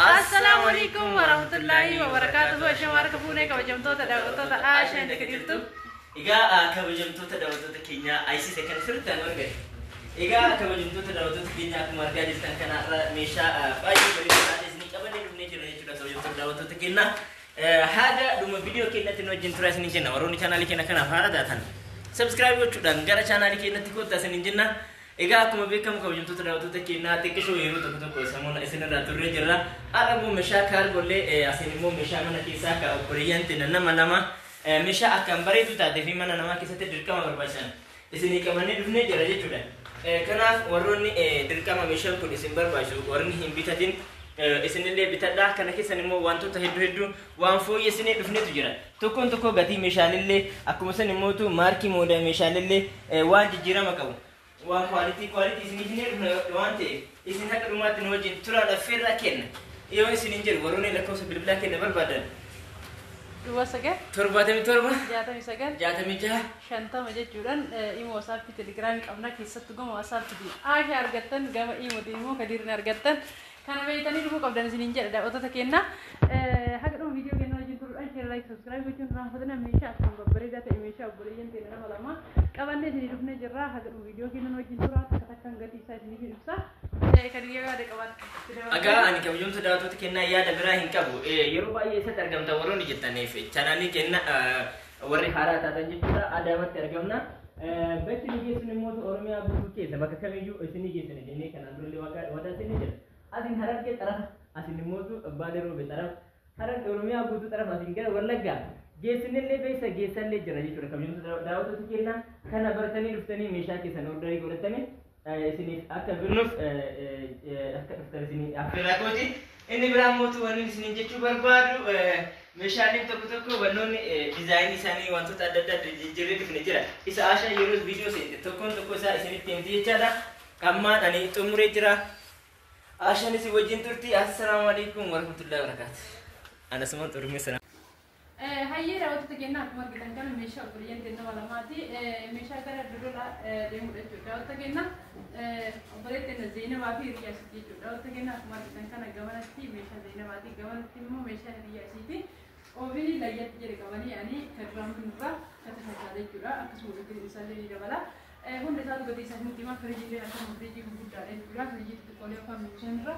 السلام عليكم ورحمة الله وبركاته. أشمارك فونك وجمتو تداوتو تآشن كديرتو. إيجا كوجمتو تداوتو تكينيا أيسي سكن فرتان ورجع. إيجا كوجمتو تداوتو تكينيا كماركا جستان كنا ميشا باي بريسنا إسني كمان يبني جرني جدا كوجمتو تداوتو تكينا هذا دوم فيديو كنا تنو جنتورا سنجنا وروني channel كنا كنا فارا داتان. subscribe وشدان غير channel كنا تكو تسنجنا. إيجا كم بيكم كوجمتو تداوتو تكينا تكشوا يرو تكتو كوسامون إسنا راتوري جرا أرمو مشاكل بولي أسنمو مشاكل كيسا كأوبريان تننا ملما مشا أكمل بريدو تادي في منا نما كيسة تدركما برباشان إسني كمان ندفني جرا جتودا كنا وروني دركما مشا كل إسمبر باشو ورني هم بيتادين إسني اللي بيتادا كنا كيسة نمو وانتو تهدو وانفو يسني دفني تجرا تكون تكو غتي مشان اللي أكو مثلا نمو تو ماركي مودا مشان اللي وان جيرا مكابو وان quality إسني جنيه وانتي إسني هكذا ما تنوجين ترى لفير لكن يوم إسني نجر وروني لكم سبب لكن بربادن Dua saja. Torbatami torba. Jatami saja. Jatami jah. Shanta maje juran imo WhatsApp ki Telegram kamna kisah tu gama WhatsApp tu. Akhir argatan gama imo tu imo kadir argatan. Karena bayi tani dulu kau dan sini je ada otak kena. Hagar video kena aja turun share like subscribe macam orang pada Mesha akan beri data Mesha beri yang tidak nama lama. Kawan dia sini dulu jerah hagar video kena aja turun katakan gati saya sini bisa. Kadir ada kawan. Aga ani kabujum sudah tu kena ya ada berah hingkabu. Yoruba ye saya tergam tawaron di kita nefe. Channel ni kena warri hara tata juga ada mat tergam na. Betul ni kita ni mau tu orang yang abu ke. Sebab kami ju sini kita ni ini kan andul wadah sini je. Asin haran ke taraf asin ni mau tu badero be taraf haran orang yang abu tu taraf asin ke warlaga. Gesin le besa gesan le jana ji kabujum sudah dapat tu kena kana bertani rutani Mesha ke sana orderi bertani. Sini akka birnuf akka sini afira koti inni biramo tu wani sini jechu barbadu meshani tokko wannoni design isani wanto tadda jijjire difne jira isa asha yero video se tokko sa isini temti jechada amma dani tumure jira asha ni si wajin turti assalamu alaikum warahmatullahi wabarakatuh ana sama turmi sana هاي راوت تجينا كمان كده كان ميشا بريان تنا ولا ماتي ميشا كده دلولا ديم راوت تجينا بريت نزينة ما في رياستي راوت تجينا كمان كده كان جوانا تي ميشا زينة ما تي جوانا تي مو ميشا رياستي وفي لايت جري كمان يعني كرام بنورا كتحدث جرا أكسور كده مثال اللي جوالا هون رسالة بدي سامي تيما فريجي لي أكثر فريجي بقول دارين جرا فريجي تقولي أفهم ميشا نرا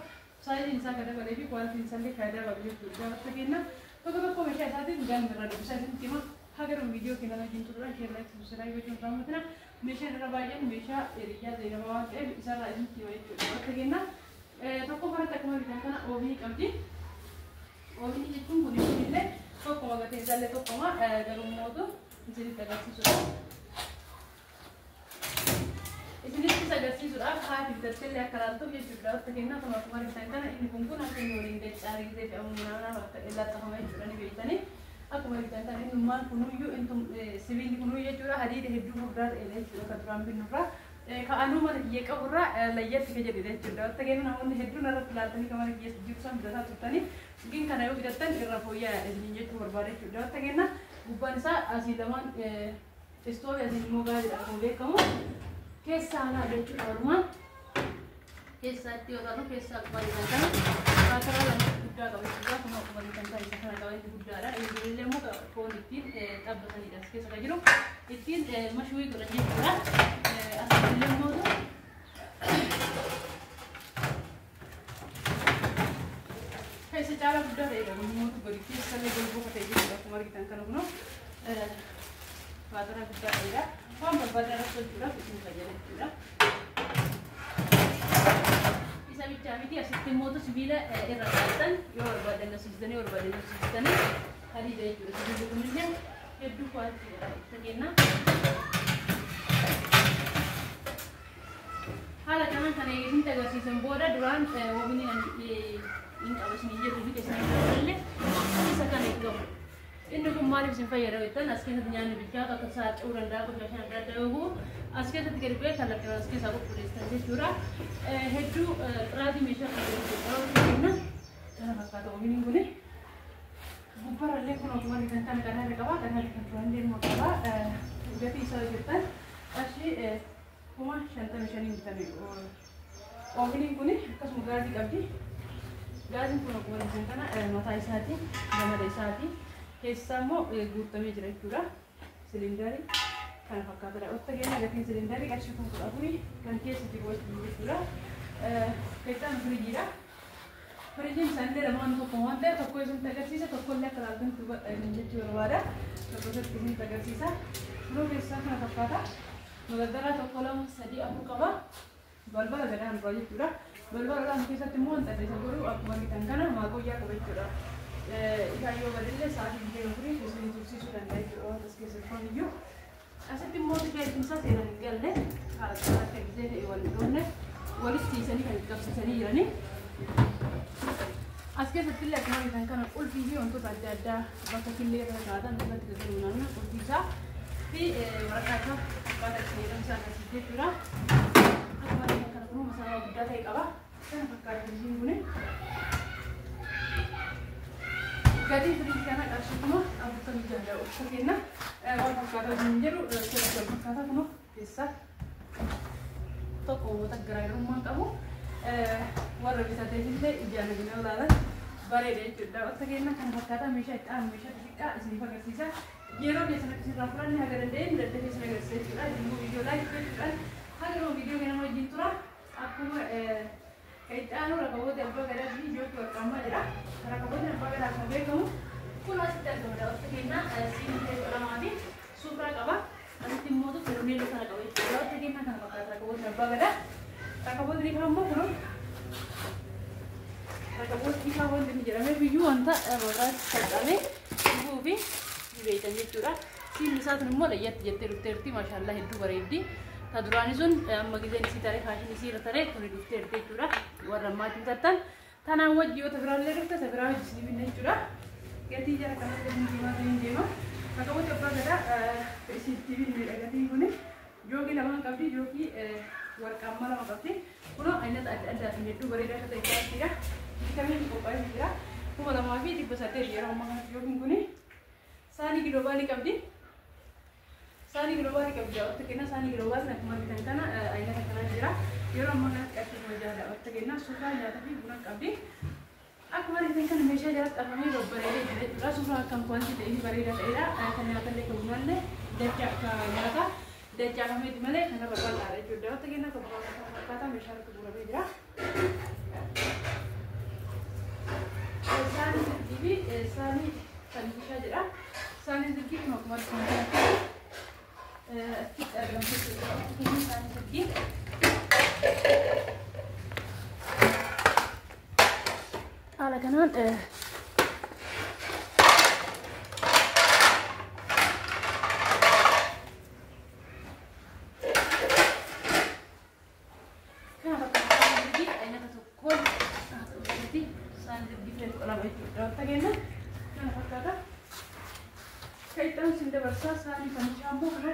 سايد إنسان كده بدي في كواليتي إنسان اللي كده بدي راوت تجينا तो मेशा साथी गन मेरा discussion team अगर वीडियो के ना जिन तुरा share like subscribe जो काम होता ना मेशा रा बायन मेशा एरिया देना बात है इसा राइजिंग की वजह से तो कहना तो को बार तक मैं कहता ना ओवी कमती ओवी ni जितुम होने को मिले तो को अगर तेजाले तो कमा गरम मोदो इसे तक सुरा इसलिए इस अगर सी सुरा खा फिर से ले कर तो ये जुड़ा तो कहना तो हमारे कहता ना इन कुंकू ना के नोरिंग दे चारी दे अमुना वक्त इल्ला तो हमें जुड़ा नहीं बेचने aku mari tanta ni numan kunu yu entum civil kunu ye jura hadid heddu budar ele jura kadram bin nura ka anu man ye ka burra layat ke jadi de jura tagen namun heddu nara latani kamar ye juksan data tutani gin kana yo gidatan irra foya edinje tu barbare jura tagen na guban sa asilaman story azin moga ko be kamu kesa na de jura kesa tio tanu kesa mari tanta katara buddha ka buddha kuma mari tanta isa kana ka buddha ra ini le mo ko itin tabbatan idas kesa ka jiru itin mashwi ko rajin ra asal le mo do kesa cara buddha re ga mo to bari kesa le go ko te jiru ko mari tanta no katara buddha ra kom buddha ra ko jura itin ka jara Kami asisten moto sibila irratan yo badan nasistani or badan nasistani hari day jura sibu kumnya heddu kwati tagena hala kaman kana yidin taga season boda duran wabini in abasni je rubi kesana le isa kana ikam indu kumari bisin fayara itan aske dunya ne bikya ka saat uranda ko jashan da dawo aske tat gerbe kala kala aske sabu pulis tanje jura heddu radi mesha na kana hakka to wabini gune gupara le kono kumari kan kana rekaba kana kan rande motaba gati isa gitan ashi kuma shanta meshani mitani wabini gune kas mugadi gabdi Gaazin kun akkuma argitan kana mataa isaati, gamada isaati. Keessa immoo guutamee jira jechuudha. Siliindarii kana fakkaatadha. Wanta keenya gatiin siliindarii qarshii 14 kan keessa jiru jechuudha. Keessaan firijiidha. Firijiin isaanillee lamaan tokko waan ta'eef tokko isinitti agarsiisa, tokkollee akka laaltan tubaadhaan jechuu barbaada. Tokko isinitti agarsiisa. Suuraa keessaa kana fakkaata. Magaalaa tokko 2 3 4 qaba. Balbala gadaan dura jechuudha. Balbala gadaan keessatti immoo wanta adda isa godhu akkuma argitan kana maaqooyyaa qaba jechuudha. Ikaayyoo badillee sa'aatii biyya furii keessatti tursiisuu danda'a jechuudha. Wanta as keessatti kamiyyuu. Asitti immoo tajaajilumsaa seenan hin galle haala kanaa akka gisee ta'e wal dhoofne walitti hiisanii kan qabsiisanii jiranii. As keessatti illee akkuma argitan kana qulfii fi wantoota adda addaa bakka killee irra kaa'atan irratti gaggeessuudhaan qulfii isaa fi waraqaa isaa bakka itti fayyadamsaa akkasii jechuudha. Akkuma argitan kana kunuu masaraa guddaa ta'e qaba. Kana fakkaata firijiin kuni. Gatiin firiijii kana qarshii kuma 46 uffata kenna. Waan fakkaataa hin jedhu keessatti fakkaataa kunuu keessa tokko uummata garaagarummaa qabu. Warra bitateef illee ijaan gina ilaalan bareeda jechuudha. Wanta kenna kan fakkaataa meeshaa itti aanu meeshaa xixiqqaa isiniif agarsiisa. Yeroo keessan akkasirraa fudhanne haga dandeenye dadhabee isin agarsiisa jechuudha. Immoo viidiyoo laayik gochuudhaan haga viidiyoo kana wajjin tura. Akkuma itti aanu rakaboota abbaa gadaa fi ijoollee warqaamaa jira. Rakaboonni abbaa gadaa kan beekamu kun asitti argamudha. Wanta kenna siinii lamaa fi suuraa qaba. Asitti immoo fermeeloo kana qaba jechuudha. Wanta kenna kana fakkaata rakaboonni abbaa gadaa. Rakaboonni ifaa immoo kun rakaboonni ifaa wanti inni jedhamee biyyuu wanta maqaan salphamee dhuguu fi beeytan jechuudha. Siinni isaatiin immoo layyatti jettee dhufteerti maashaallah hedduu bareeddi. Ta duraanii sun amma gizeen isii taree faashinii isii irra taree kun dhufteerti jechuudha. Warra ammaatiin tattan tanaan wajji yoo biraallee dhufte isa biraa wajji isii binne jechuudha. Gatii jara kanatti hin deemaa ta'in deema. Rakaboonni abbaa gadaa isiitti binneedha gatiin kuni. Jookii lamaan qabdi jookii warqaamaa lama qabdi. Kunoo aynata adda addaatiin hedduu bareedaa akka ta'e taasisedha. Bitameen qophaa'ee jira. 2,800 yeroo ammaa kanatti jookiin kuni saanii giloobaalii qabdi. Saanii giloobaalii qabdi. Wanta kenna saanii giloobaalii akkuma argitan kana aynata kanaa jira. Yeroo ammaa kanatti qarshii 600 wanta kenna suuraa nyaataa fi buna qabdi. Akkuma argitan kana meeshaa jalatti afamee babbareedee jira jechuudha. Suuraa akkam kwanti ta'ee bareedaa ta'edha. Kan nyaatallee kan bunallee dachaa akka nyaataa. Dajjaa kamitti malee kana barbaadaadha jechuudha. Wanta kenna kan fakkaataa meeshaa irratti guuramee jira. Saanii zirgii fi saanii fannishaa jedha. Saanii zirgii kun akkuma argitan kanatti achitti argamsiisudha. Wanta kenna saanii zirgii. Haala kanaan saani fannishaa immoo kunoo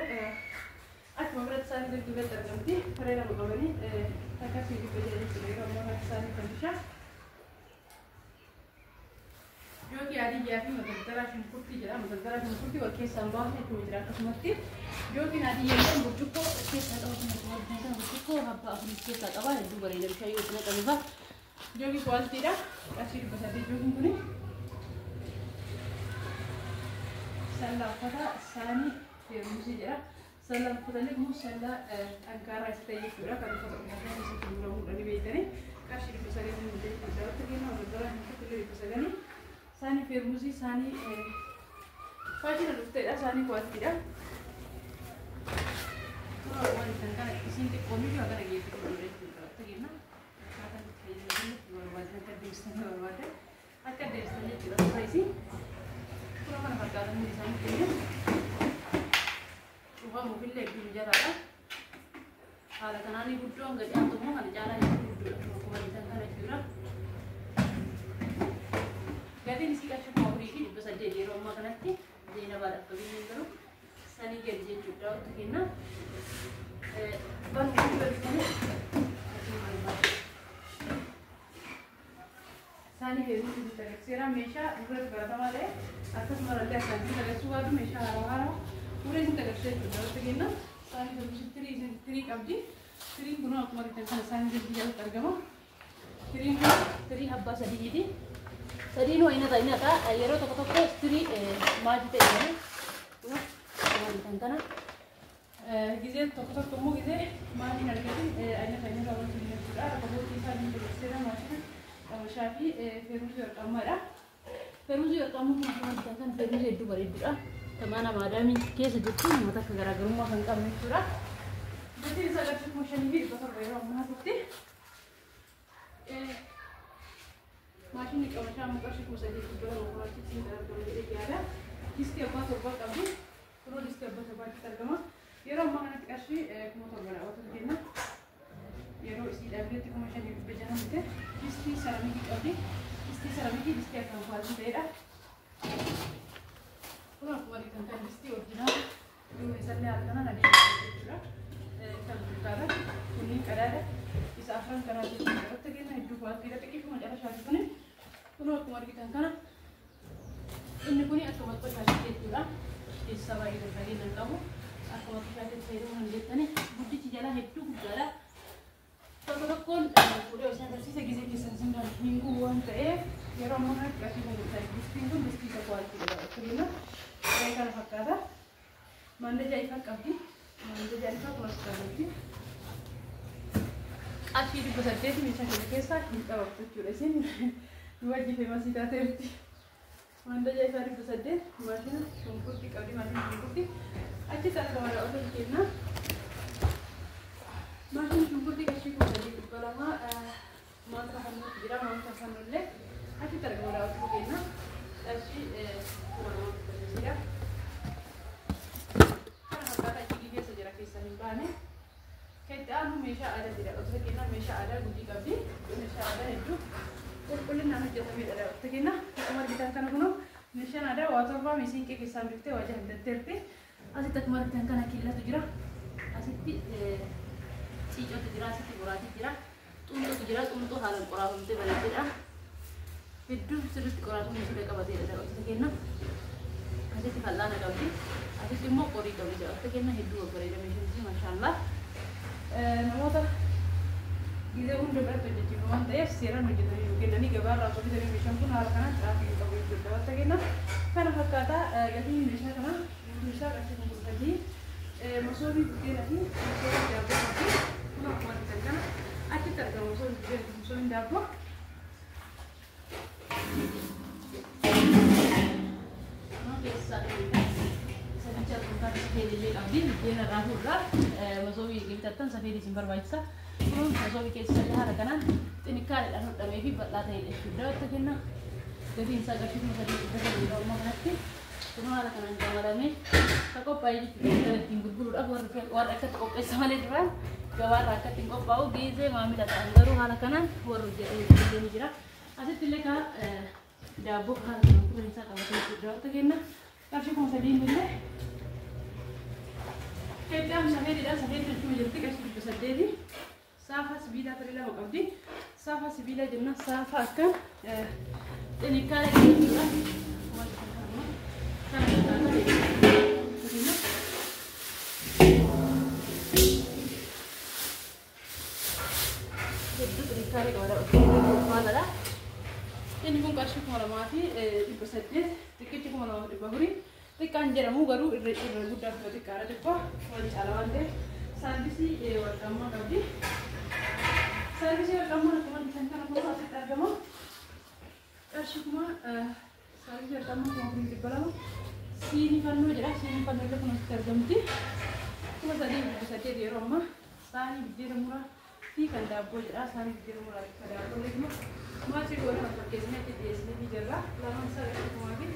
akkuma biratti saanii zirgii irratti argamti. Faree lama qabanii akkasii dhibba jira jechuudha. Yeroo ammaa kanatti saanii fannishaa jookii adiyyaa fi magargaraa shunkurtii jedha. Magargaraa shunkurtii wal keessaan baafne akkuma jira. Akkasumatti jookiin adiyyaa kan burcuqqoo keessaa qabu kan burcuqqoo habbaa afurii keessaa qaba. Hedduu bareeda bishaan yoo itti naqamuufa jookii kwaalitiidha. Qarshii 800 jookiin kuni. Salla uffata saanii feerumsii jedha. Salla uffatanii immoo salla dhaggaaraa isa ta'e jechuudha. Kan uffata uummataa keessatti gurguramuudhaan beektanii qarshii 900 ni jechuudha. Wanta kenna magargaraa shunkurtii 900. Saanii feerumsii saanii faashina dhufteedha. Saanii kwaalitiidha. Suuraa waan isaan kana isiin xiqqoon iyyuu akka dhageeffatu godhu jechuudha. Wanta kenna akkaataan itti fayyadamanii barbaadan akka deebisanii barbaadan akka deebisan jechuudha. Suuraa isii suuraa kana fakkaatan hundi isaanii kennu cufamuufillee hedduu mijataadha. Haala kanaanii guddoon gadi aantu immoo kana caalaa hedduu guddoodha. Akkuma argitan kana jechuudha. Gatiin isii qarshii 4,800 yeroo ammaa kanatti Zeenabaadhaaf qabiyyeen garuu sanii gadi jechuudha. Wanta kenna bakka itti barreeffame saanii feerumsii itti agarsiisa. Meeshaa duratti baratamaa ta'e akkasuma illee akkasitti agarsiisuu baatu meeshaa haaraa uree itti agarsiisa jechuudha. Wanta kenna saanii feerumsii tirii qabdi. Tiriin kun akkuma argitan kana saanii zirgii jalatti argama. تري تري حبة سديدي سدينو إنا تاينا تا يرو تكتب تري ما جت يعني كنا جزء تكتب تمو جزء ما جينا لكن أنا تاينا كمان تري نفسه أنا كمان تيجي سالين بس ماشي شافي فيروزي الكاميرا فيروزي الكاميرا كمان فيروزي يدو بريد تمانا مادامي كيس جتون متى كجرا جروما كان كامل شورا jadi saya kasih motion ini di pasar bayar rumah bukti machine ini kalau saya mau kasih motion di jual mau kasih sini dalam kalau jadi ada diski apa coba kami kalau diski apa coba kita kama ya rumah nanti kasih motor bala waktu itu ya rumah isi dari itu motion di bejalan itu diski seramik kami diski akan kuat beda kalau aku balik tentang diski original dulu misalnya ada kan ada كان كونين كذا يسافرون كذا جدا وتجينا يدوبات كذا تكيف ما جرى شايف كونين كونوا كمار كذا كنا إن كوني أكمل كل شيء كذا السواي الباقي نلقاه أكمل كل شيء سيروا من جتني بدي تجلا هدو كذا فكذا كون كوري وسنا بس سجيزي كيسان ده مينغو وان تأه يرى منا كذي من جتني بس كذا كوال كذا كلنا كذا فكذا ما ندري جاي فكذي Jadi apa kelas tadi? Asyik di pasar desa misalnya kisah kita waktu curasin dua jiwa masih tak terti. Mana jadi hari pasar desa macam sungguh kita di mana sungguh di. Asyik tak ada orang kena. Macam sungguh di kasih kita di kalau mantra hanut jira mantra hanut le. Asyik tak ada orang kena. Asyik orang bersih. Bane kita anu mesha ada tidak waktu kita mesha ada budi kabi mesha ada itu kulit nama jatuh ada waktu kita kemar kita kan kuno mesha ada water bar mesin ke kisah berita wajah terterti asih tak kemar kita kan akhirat tu jira asih ti cijo tu jira asih ti borati jira tuntu halan orang tu balik jira hidup terus orang tu mesti dekat balik ada waktu kita asih ti halan ada waktu asih ti mau kori tu jira waktu kita hidup kori dah mesin masyaallah namoota gizee hunda biratti hojjechiifnu waan ta'eef seeraan hojjetanii nu kennanii gabaarraa osoo bitanii meeshaan kun haala kanaan tiraafikii qabu jechuudha wanta kenna kana fakkaataa gatiin meeshaa kana meeshaa qarshii gurgurtatii masoobii buddeenaa fi masoobii daabboo fi kun akkuma argitan kana achitti argama masoobii buddeenaa fi masoobiin daabboo Safeedillee qabdi biddeena irraa fuudhaa masoobii qixxattan safeedii isin barbaachisa kun masoobii keessatti haala kanaan xinikkaadhaan hodhamee fi bal'aa ta'edha jechuudha wanta kenna gatiin isaa qarshii kuma sadii dhibba sadii amma kanatti kun haala kanaan jamalamee ka qophaa'ee jechuudha ittiin gurguruudhaaf warra akkatti qopheessa malee duraan gabaarraa akkatti hin qophaa'u geezee maamila ta'an garuu haala kanaan warra hojjetee ni jira asitti illee ka daabboo haala kanaan kutuun isaa qabatee jechuudha wanta kenna qarshii kuma sadii illee Kita safeedidha safeed jechuun jirti qarshii dhibba saddeeti saafa sibiilaa tarii lama qabdi saafa sibiilaa jenna saafa akka xinikkaadha jechuudha hedduu xinikkaadha qabadha inni kun qarshii kuma lamaa fi dhibba saddeet xiqqichi kuma lamaa fi dhibba afurii Xiqqaan jedhamu garuu irra guddaa fi xiqqaadha xiqqoo wal caala waan ta'eef saarvisii warqammaa qabdi. Saarvisii warqammaa akkuma kan kana kun asitti argama. Qarshii kuma saarvisii warqammaa kuma kun dhibba lama. Siinii fannoo jedha. Siinii fannoo illee kun asitti argamti. Kuma sadii dhibba saddeet yeroo ammaa saanii biddeena muraa fi kan daabboo jedha. Saanii biddeena muraa fi kan daabboo illee maatii goona kan fakkeessine itti dhiyeessine fi jirra. Lamaan isaa qarshii kumaa fi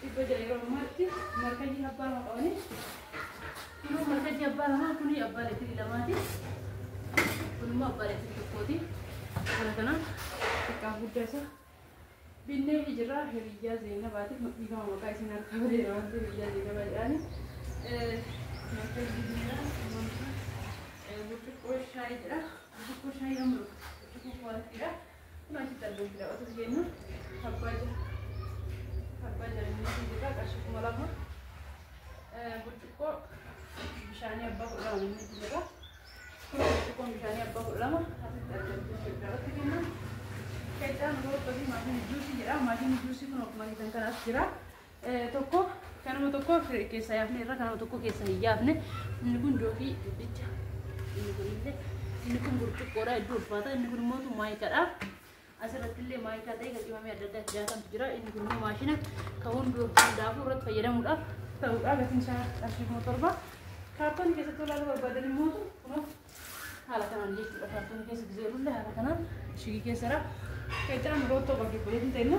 Ibu jadi orang mati, mereka jadi apa orang ini? Ibu mereka jadi apa orang? Kuni apa itu tidak mati? Kuni mau apa itu kodi? Karena kabut desa. Binde hijrah hiriya zina bati, ibu mau kai sinar kabut desa. Hiriya zina bati ani. Mereka jadi orang, butuh kosai dah, butuh kosai amru, butuh kuat tidak. Kuna kita tidak waktu sejenak, apa aja. Apa jadi ini juga kasih kumalama, bercukup misalnya bagus lah ini juga, bercukup misalnya bagus lama, tapi terjadi berapa kena, maashina juusii jedha. Maashina juusii kun akkuma argitan kan as jira. Tokko kanuma tokko keessa yaafne irra kanuma tokko keessa hin yaafne. Inni kun jookii dubbicha. Inni kun burcuqqoodha iddoo ulfaata. Inni kun immoo maayikaadha. Asirratti illee maayikaa ta'e gatimamee adda addaatti jaatamtu jira. Inni kun immoo maashina kan hundaafuu irratti fayyadamuudhaaf ta'uudha. Gatiin isaa qarshii 7,000. Kaartoonii keessatti olaaluu barbaadan immoo kun haala kanaan jechuudha. Kaartoonii keessa gizeelullee haala kanaan shigii keessara. Kecaan roottoo bakki buleetiin ta'inna.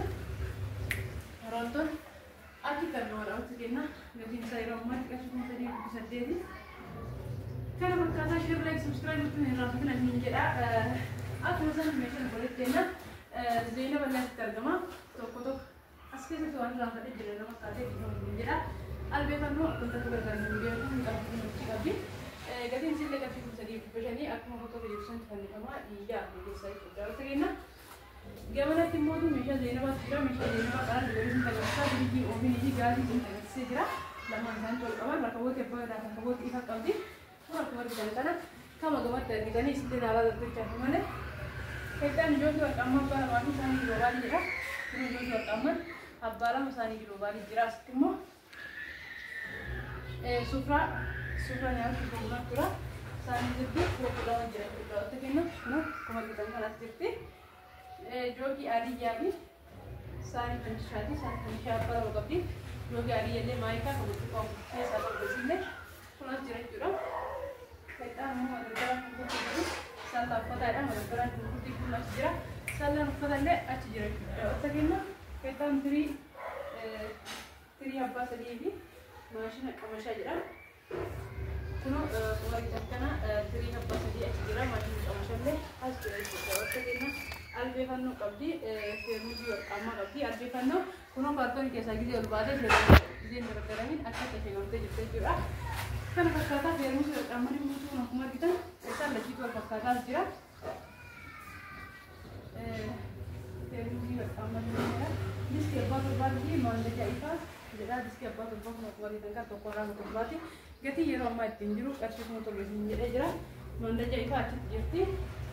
Roottoon akki karnoodha watti kenna. Gatiin isaa yeroo ammaatti qarshii 3,800. Kana fakkaataa share like subscribe gochuun hin raafatan hin jedha. Akkuma sana meeshaan buleetti kenna. Zeena bal'aatti argama. Tokko as keessatti waan raafadhe jira nama kaatee hin jedha. Albeefannoo akkuma gargaaran beeku hin qabdu nuti qabdi. Gatiin sillee qarshii 3,500 akkuma footoo beeksisan fannifama iyyaa keessaa jechuudha. Wata kenna. Gamanatti immoo meeshaa zeenabaatu jira. Meeshaa zeenabaa qaraan dubartiin tajaajilaa bilikii oomishnii fi gaazii kun tajaajilsee jira. Lamaan isaanii wal qaban rakkaboota abbaa irraa rakkaboota ifa qabdi. Kun akkuma argitan kana kama gamatti argitanii sillee naalaa dargachaa malee. Kecaan ijoollee warqammaa abbaa lamaan isaanii giloobaalii jedha. Kun ijoollee warqammaa abbaa lama isaanii giloobaalii jira. Asitti immoo sufra nyaata gurguraa jira. Isaanii jirti fuudhaman jira jechuudha. Wata kenna kun akkuma argitan kanas jirti. Jookii adiyyaa fi isaanii fanishaati. Isaanii fanishaa abbaa lama qabdi. Jookii adiyyaallee maayikaa kan guutuu qabu keessaa qabdesillee kunas jira jechuudha. Kecaan immoo madalgaraa gurgurtuu jiru. Isaan taaffataadha. Madalgaraan gurgurtii kun as jira. Sallaan uffatallee achi jira jechuudha. Wata kenna kecaan tirii abbaa sadii fi maashina qamashaa jedhama. Kun warqaan kana tirii abbaa sadii achi jira. Maashina qamashallee as jira jechuudha. Wata kenna albeefannoo qabdi. Feermuuzii warqammaa qabdi. Albeefannoo kun kaartoonii keessaa gizee ol baatee gizeen gargaramiin akka tasheegamtee jirti jechuudha. Kana fakkaataa feermuuzii warqammaa immoo kun akkuma argitan isaan lachiitu wal fakkaataa jira. Feermuuzii warqammaa jira. Diskii abbaa torbaatii maallaqaa ifaa jedha. Diskii abbaa torbaa kun akkuma argitan kan tokko irraa torbaati. Gatii yeroo ammaa ittiin jiru qarshii 7,000 jedhee jira. Maallaqaa ifaa achitti jirti.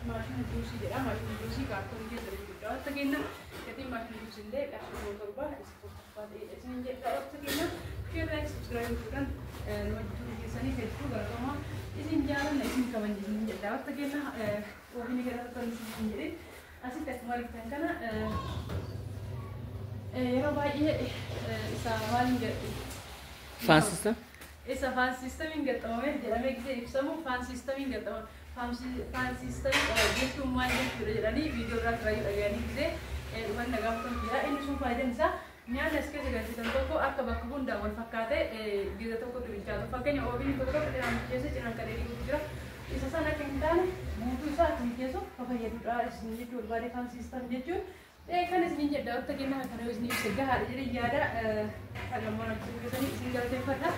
Maashina juusii jedha. Maashina juusii kaartoonii keessa jechuudha. Wata kenna gatiin maashina juusii illee qarshii 7,000 isin jedha. Wata kenna share like subscribe gochuudhaan nama jituu keessanii hedduu galatoomaa isin jaalanna isin kabajjisin jedha. Wata kenna ofiini gara tokko isin jedhe asitti akkuma argitan kana yeroo baay'ee isa maaliin jedhu Fan system? Isa fan systemiin gaxamame jedhamee gisee ibsamu fan systemiin gaxamame. Fan systemiin jechuun maal jechuudha jedhanii viidiyoo irraa kiraayyuu dhaga'anii gisee dhuman nagaafatan jira. Inni sun faayidaan isaa nyaanni as keessa galchitan tokko akka bakka hundaa wal fakkaatee gisa tokkotti bilchaatu. Fakkeenya oomishnii tokko tokko cinaan keessa cinaan kadhee dhiibutu jira. Isa sana akka hin taane guutuu isaa akka hin keessu fayyadudha. Isin jechuu barbaade fan system jechuun kan isin jedha wata kenna kana isin ibsa gahaadha jedhee yaada dhagamaan akka keessanii isin galateeffadha.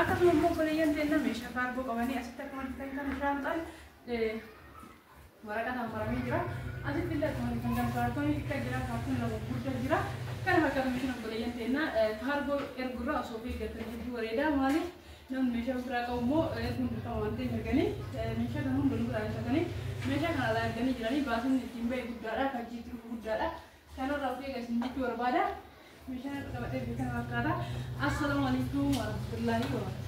Akkasuma immoo obboleeyyan teenna meeshaa kaargoo qabanii asitti akkuma argitan kan shaanxaan waraqataan maramee jira. Asitti illee akkuma argitan kan kaargoon xiqqaa jira. Kaargoon lama guddaa jira. Kana fakkaatu meeshaan obboleeyyan teenna kaargoo ergurraa osoo fi eeggatanii hedduu bareedaa maaliif namni meeshaa biraa qabu immoo erguun dirqama waan ta'eef erganii meeshaa kan hundi biraa eeggatanii meeshaa kana alaa erganii jiranii baasiin ittiin ba'e guddaadha. Kan jiitu guddaadha. Kanarraa of eeggatiin jechuu barbaada. Meeshaan qabatee kan fakkaata. Assalaamu alaikum warahmatullaahi wabarakatuh.